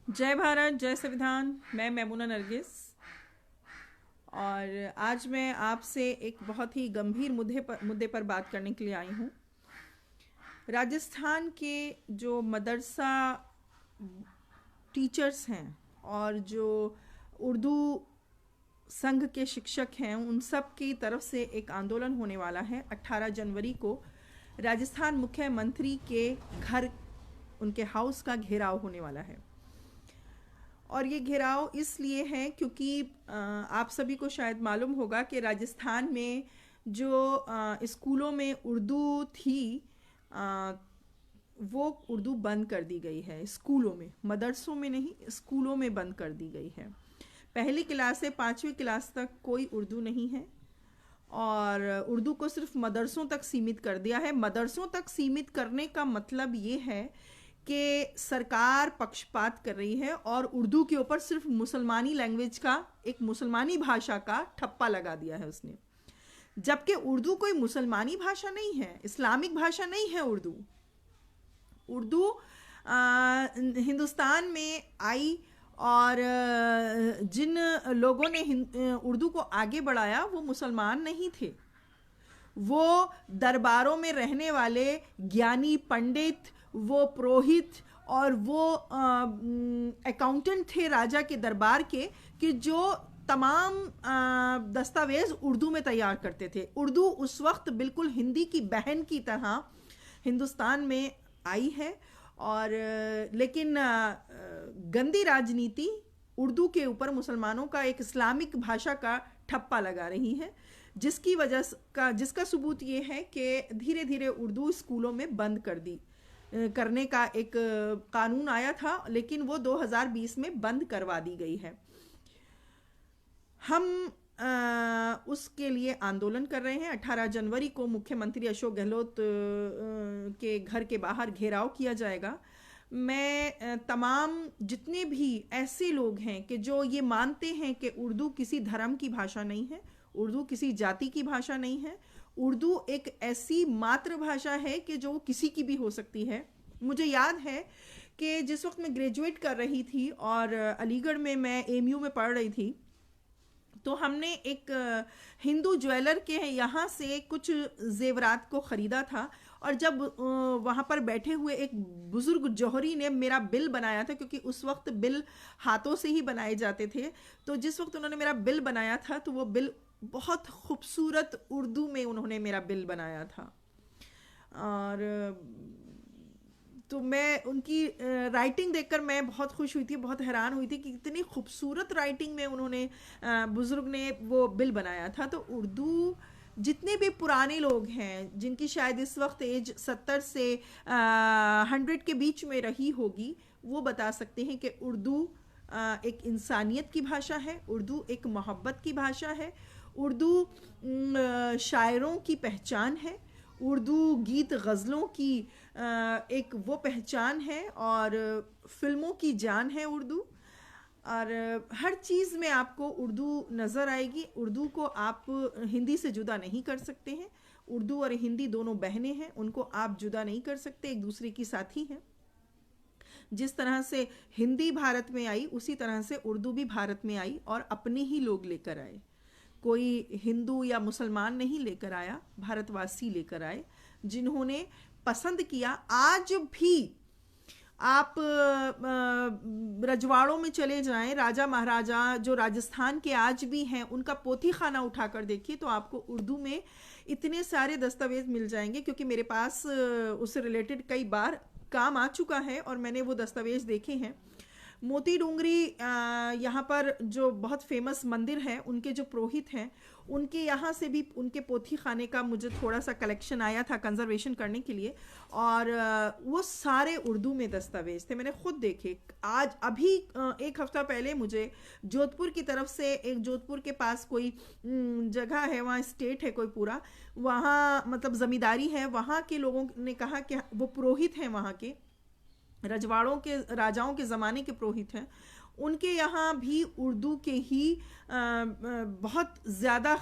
जय भारत, जय संविधान। मैं मैमूना नरगिस और आज मैं आपसे एक बहुत ही गंभीर मुद्दे पर बात करने के लिए आई हूँ। राजस्थान के जो मदरसा टीचर्स हैं और जो उर्दू संघ के शिक्षक हैं, उन सब की तरफ से एक आंदोलन होने वाला है 18 जनवरी को। राजस्थान मुख्यमंत्री के घर, उनके हाउस का घेराव होने वाला है। और ये घेराव इसलिए है क्योंकि आप सभी को शायद मालूम होगा कि राजस्थान में जो स्कूलों में उर्दू थी, वो उर्दू बंद कर दी गई है। स्कूलों में, मदरसों में नहीं, स्कूलों में बंद कर दी गई है। पहली क्लास से 5वीं क्लास तक कोई उर्दू नहीं है और उर्दू को सिर्फ मदरसों तक सीमित कर दिया है। मदरसों तक सीमित करने का मतलब ये है कि सरकार पक्षपात कर रही है और उर्दू के ऊपर सिर्फ मुसलमानी लैंग्वेज का, एक मुसलमानी भाषा का ठप्पा लगा दिया है उसने। जबकि उर्दू कोई मुसलमानी भाषा नहीं है, इस्लामिक भाषा नहीं है। उर्दू हिंदुस्तान में आई और जिन लोगों ने उर्दू को आगे बढ़ाया वो मुसलमान नहीं थे। वो दरबारों में रहने वाले ज्ञानी पंडित, वो पुरोहित और वो अकाउंटेंट थे राजा के दरबार के, कि जो तमाम दस्तावेज उर्दू में तैयार करते थे। उर्दू उस वक्त बिल्कुल हिंदी की बहन की तरह हिंदुस्तान में आई है और लेकिन गंदी राजनीति उर्दू के ऊपर मुसलमानों का एक इस्लामिक भाषा का ठप्पा लगा रही है, जिसका सबूत ये है कि धीरे धीरे उर्दू स्कूलों में बंद करने का एक कानून आया था, लेकिन वो 2020 में बंद करवा दी गई है। हम उसके लिए आंदोलन कर रहे हैं। 18 जनवरी को मुख्यमंत्री अशोक गहलोत के घर के बाहर घेराव किया जाएगा। मैं तमाम जितने भी ऐसे लोग हैं कि जो ये मानते हैं कि उर्दू किसी धर्म की भाषा नहीं है, उर्दू किसी जाति की भाषा नहीं है, उर्दू एक ऐसी मातृभाषा है कि जो किसी की भी हो सकती है। मुझे याद है कि जिस वक्त मैं ग्रेजुएट कर रही थी और अलीगढ़ में मैं एमयू में पढ़ रही थी, तो हमने एक हिंदू ज्वेलर के यहाँ से कुछ जेवरात को ख़रीदा था और जब वहाँ पर बैठे हुए एक बुज़ुर्ग जौहरी ने मेरा बिल बनाया था, क्योंकि उस वक्त बिल हाथों से ही बनाए जाते थे, तो जिस वक्त उन्होंने मेरा बिल बनाया था तो वो बिल बहुत खूबसूरत उर्दू में उन्होंने मेरा बिल बनाया था। और तो मैं उनकी राइटिंग देखकर मैं बहुत खुश हुई थी, बहुत हैरान हुई थी कि इतनी खूबसूरत राइटिंग में उन्होंने, बुज़ुर्ग ने वो बिल बनाया था। तो उर्दू, जितने भी पुराने लोग हैं जिनकी शायद इस वक्त एज 70 से 100 के बीच में रही होगी, वो बता सकते हैं कि उर्दू एक इंसानियत की भाषा है, उर्दू एक मोहब्बत की भाषा है, उर्दू शायरों की पहचान है, उर्दू गीत गज़लों की एक वो पहचान है और फिल्मों की जान है उर्दू। और हर चीज़ में आपको उर्दू नज़र आएगी। उर्दू को आप हिंदी से जुदा नहीं कर सकते हैं। उर्दू और हिंदी दोनों बहनें हैं, उनको आप जुदा नहीं कर सकते, एक दूसरे की साथी हैं। जिस तरह से हिंदी भारत में आई, उसी तरह से उर्दू भी भारत में आई और अपने ही लोग लेकर आए। कोई हिंदू या मुसलमान नहीं लेकर आया, भारतवासी लेकर आए, जिन्होंने पसंद किया। आज भी आप रजवाड़ों में चले जाएं, राजा महाराजा जो राजस्थान के आज भी हैं, उनका पोथी खाना उठाकर देखिए तो आपको उर्दू में इतने सारे दस्तावेज मिल जाएंगे, क्योंकि मेरे पास उससे रिलेटेड कई बार काम आ चुका है और मैंने वो दस्तावेज देखे हैं। मोती डूंगरी यहाँ पर जो बहुत फेमस मंदिर है, उनके जो पुरोहित हैं, उनके यहाँ से भी उनके पोथी खाने का मुझे थोड़ा सा कलेक्शन आया था कंजर्वेशन करने के लिए, और वो सारे उर्दू में दस्तावेज थे, मैंने खुद देखे। आज अभी एक हफ्ता पहले मुझे जोधपुर की तरफ से, एक जोधपुर के पास कोई जगह है, वहाँ स्टेट है कोई पूरा, वहाँ मतलब ज़मींदारी है, वहाँ के लोगों ने कहा कि वो पुरोहित हैं, वहाँ के रजवाड़ों के राजाओं के ज़माने के पुरोहित हैं, उनके यहाँ भी उर्दू के ही बहुत ज़्यादा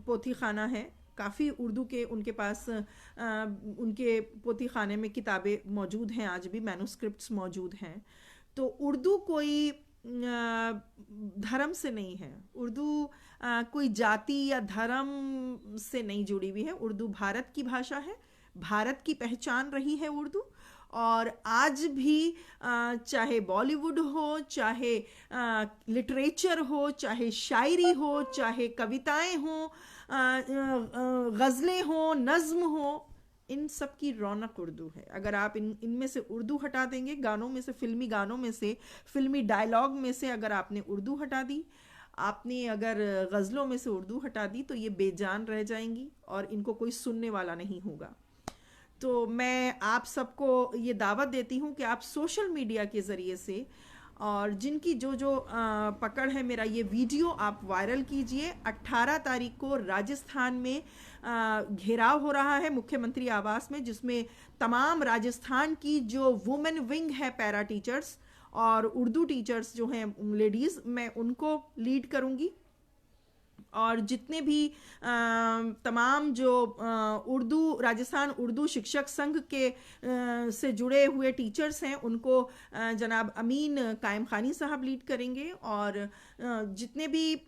पोथी खाना है। काफ़ी उर्दू के उनके पास उनके पोथी खाने में किताबें मौजूद हैं, आज भी मैन्युस्क्रिप्ट्स मौजूद हैं। तो उर्दू कोई धर्म से नहीं है, उर्दू कोई जाति या धर्म से नहीं जुड़ी हुई है। उर्दू भारत की भाषा है, भारत की पहचान रही है उर्दू। और आज भी चाहे बॉलीवुड हो, चाहे लिटरेचर हो, चाहे शायरी हो, चाहे कविताएं हो, गज़लें हो, नज़्म हो, इन सब की रौनक उर्दू है। अगर आप इनमें से उर्दू हटा देंगे, गानों में से, फिल्मी गानों में से, फिल्मी डायलॉग में से अगर आपने उर्दू हटा दी, आपने अगर गज़लों में से उर्दू हटा दी, तो ये बेजान रह जाएंगी और इनको कोई सुनने वाला नहीं होगा। तो मैं आप सबको ये दावत देती हूँ कि आप सोशल मीडिया के ज़रिए से, और जिनकी जो जो पकड़ है, मेरा ये वीडियो आप वायरल कीजिए। 18 तारीख को राजस्थान में घेराव हो रहा है मुख्यमंत्री आवास में, जिसमें तमाम राजस्थान की जो वुमेन विंग है, पैरा टीचर्स और उर्दू टीचर्स जो हैं लेडीज़, मैं उनको लीड करूँगी। और जितने भी तमाम जो उर्दू, राजस्थान उर्दू शिक्षक संघ के से जुड़े हुए टीचर्स हैं, उनको जनाब अमीन कायम खानी साहब लीड करेंगे। और जितने भी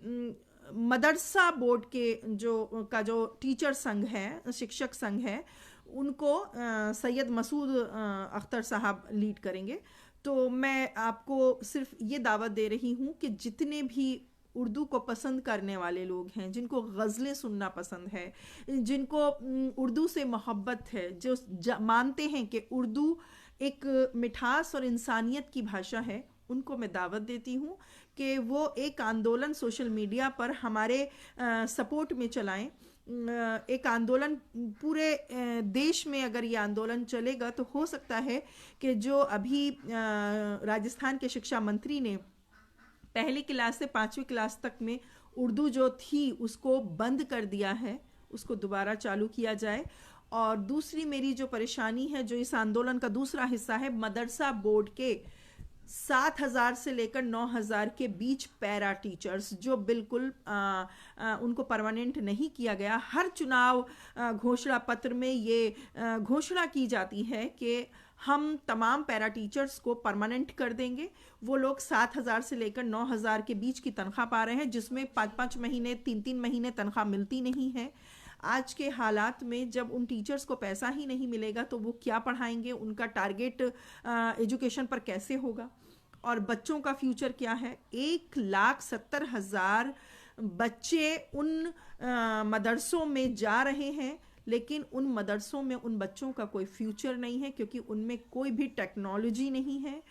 मदरसा बोर्ड के जो टीचर संघ है, शिक्षक संघ है, उनको सैयद मसूद अख्तर साहब लीड करेंगे। तो मैं आपको सिर्फ ये दावत दे रही हूँ कि जितने भी उर्दू को पसंद करने वाले लोग हैं, जिनको गज़लें सुनना पसंद है, जिनको उर्दू से मोहब्बत है, जो मानते हैं कि उर्दू एक मिठास और इंसानियत की भाषा है, उनको मैं दावत देती हूँ कि वो एक आंदोलन सोशल मीडिया पर हमारे सपोर्ट में चलाएं। एक आंदोलन पूरे देश में अगर ये आंदोलन चलेगा तो हो सकता है कि जो अभी राजस्थान के शिक्षा मंत्री ने पहली क्लास से 5वीं क्लास तक में उर्दू जो थी उसको बंद कर दिया है, उसको दोबारा चालू किया जाए। और दूसरी मेरी जो परेशानी है, जो इस आंदोलन का दूसरा हिस्सा है, मदरसा बोर्ड के 7,000 से लेकर 9,000 के बीच पैरा टीचर्स जो बिल्कुल उनको परमानेंट नहीं किया गया। हर चुनाव घोषणा पत्र में ये घोषणा की जाती है कि हम तमाम पैरा टीचर्स को परमानेंट कर देंगे। वो लोग 7,000 से लेकर 9,000 के बीच की तनख्वाह पा रहे हैं, जिसमें 5-5 महीने, 3-3 महीने तनख्वाह मिलती नहीं है। आज के हालात में जब उन टीचर्स को पैसा ही नहीं मिलेगा तो वो क्या पढ़ाएंगे, उनका टारगेट एजुकेशन पर कैसे होगा, और बच्चों का फ्यूचर क्या है। 1,70,000 बच्चे उन मदरसों में जा रहे हैं, लेकिन उन मदरसों में उन बच्चों का कोई फ्यूचर नहीं है, क्योंकि उनमें कोई भी टेक्नोलॉजी नहीं है।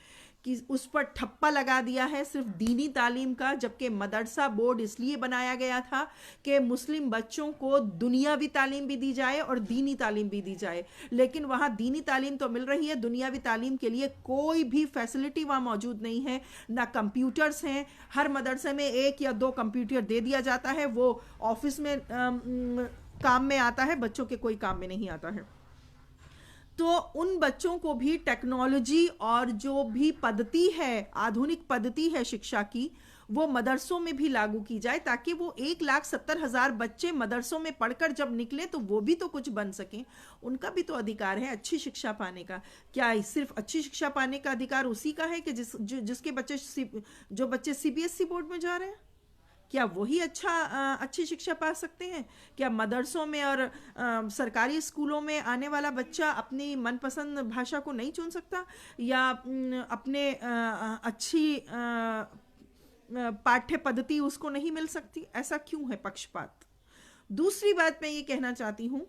कि उस पर ठप्पा लगा दिया है सिर्फ दीनी तालीम का, जबकि मदरसा बोर्ड इसलिए बनाया गया था कि मुस्लिम बच्चों को दुनियावी तालीम भी दी जाए और दीनी तालीम भी दी जाए। लेकिन वहाँ दीनी तालीम तो मिल रही है, दुनियावी तालीम के लिए कोई भी फैसिलिटी वहाँ मौजूद नहीं है, ना कंप्यूटर्स हैं। हर मदरसे में 1 या 2 कंप्यूटर दे दिया जाता है, वो ऑफिस में काम में आता है, बच्चों के कोई काम में नहीं आता है। तो उन बच्चों को भी टेक्नोलॉजी और जो भी पद्धति है, आधुनिक पद्धति है शिक्षा की, वो मदरसों में भी लागू की जाए, ताकि वो 1,70,000 बच्चे मदरसों में पढ़कर जब निकले तो वो भी तो कुछ बन सकें। उनका भी तो अधिकार है अच्छी शिक्षा पाने का। क्या सिर्फ अच्छी शिक्षा पाने का अधिकार उसी का है कि जिसके बच्चे जो बच्चे CBSE बोर्ड में जा रहे हैं, क्या वही अच्छी शिक्षा पा सकते हैं? क्या मदरसों में और सरकारी स्कूलों में आने वाला बच्चा अपनी मनपसंद भाषा को नहीं चुन सकता, या अपने अच्छी पाठ्य पद्धति उसको नहीं मिल सकती? ऐसा क्यों है पक्षपात? दूसरी बात मैं ये कहना चाहती हूँ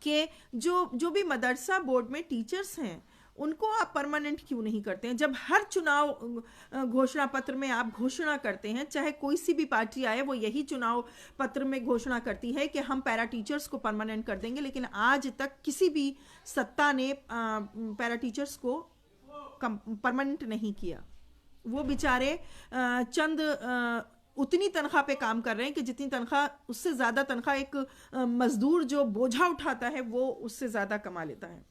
कि जो भी मदरसा बोर्ड में टीचर्स हैं, उनको आप परमानेंट क्यों नहीं करते हैं? जब हर चुनाव घोषणा पत्र में आप घोषणा करते हैं, चाहे कोई सी भी पार्टी आए, वो यही चुनाव पत्र में घोषणा करती है कि हम पैरा टीचर्स को परमानेंट कर देंगे, लेकिन आज तक किसी भी सत्ता ने पैरा टीचर्स को परमानेंट नहीं किया। वो बेचारे चंद उतनी तनख्वाह पे काम कर रहे हैं कि जितनी तनख्वाह, उससे ज़्यादा तनख्वाह एक मजदूर जो बोझा उठाता है वो उससे ज़्यादा कमा लेता है।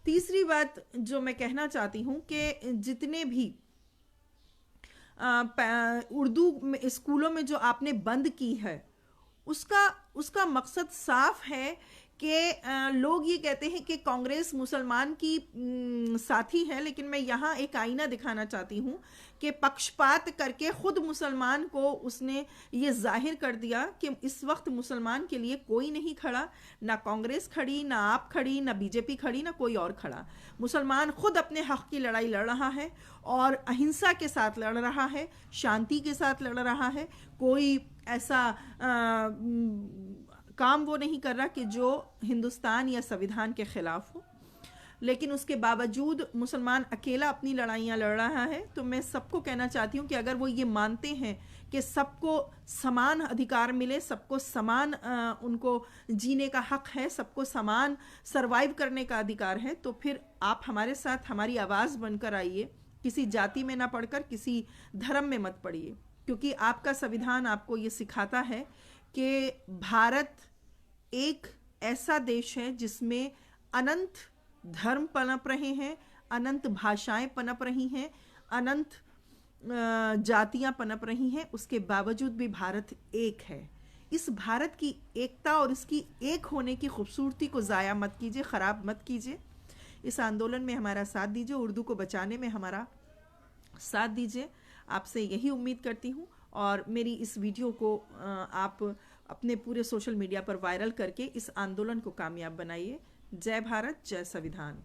तीसरी बात जो मैं कहना चाहती हूँ कि जितने भी उर्दू स्कूलों में जो आपने बंद की है, उसका मकसद साफ है कि लोग ये कहते हैं कि कांग्रेस मुसलमान की साथी है, लेकिन मैं यहाँ एक आईना दिखाना चाहती हूँ कि पक्षपात करके खुद मुसलमान को उसने ये जाहिर कर दिया कि इस वक्त मुसलमान के लिए कोई नहीं खड़ा, ना कांग्रेस खड़ी, ना आप खड़ी, ना बीजेपी खड़ी, ना कोई और खड़ा। मुसलमान खुद अपने हक की लड़ाई लड़ रहा है और अहिंसा के साथ लड़ रहा है, शांति के साथ लड़ रहा है। कोई ऐसा काम वो नहीं कर रहा कि जो हिंदुस्तान या संविधान के खिलाफ हो, लेकिन उसके बावजूद मुसलमान अकेला अपनी लड़ाइयाँ लड़ रहा है। तो मैं सबको कहना चाहती हूँ कि अगर वो ये मानते हैं कि सबको समान अधिकार मिले, सबको समान उनको जीने का हक है, सबको समान सरवाइव करने का अधिकार है, तो फिर आप हमारे साथ हमारी आवाज़ बनकर आइए। किसी जाति में ना पढ़कर किसी धर्म में मत पड़िए, क्योंकि आपका संविधान आपको ये सिखाता है कि भारत एक ऐसा देश है जिसमें अनंत धर्म पनप रहे हैं, अनंत भाषाएं पनप रही हैं, अनंत जातियां पनप रही हैं। उसके बावजूद भी भारत एक है। इस भारत की एकता और इसकी एक होने की खूबसूरती को ज़ाया मत कीजिए, ख़राब मत कीजिए। इस आंदोलन में हमारा साथ दीजिए, उर्दू को बचाने में हमारा साथ दीजिए। आपसे यही उम्मीद करती हूँ, और मेरी इस वीडियो को आप अपने पूरे सोशल मीडिया पर वायरल करके इस आंदोलन को कामयाब बनाइए। जय भारत, जय संविधान।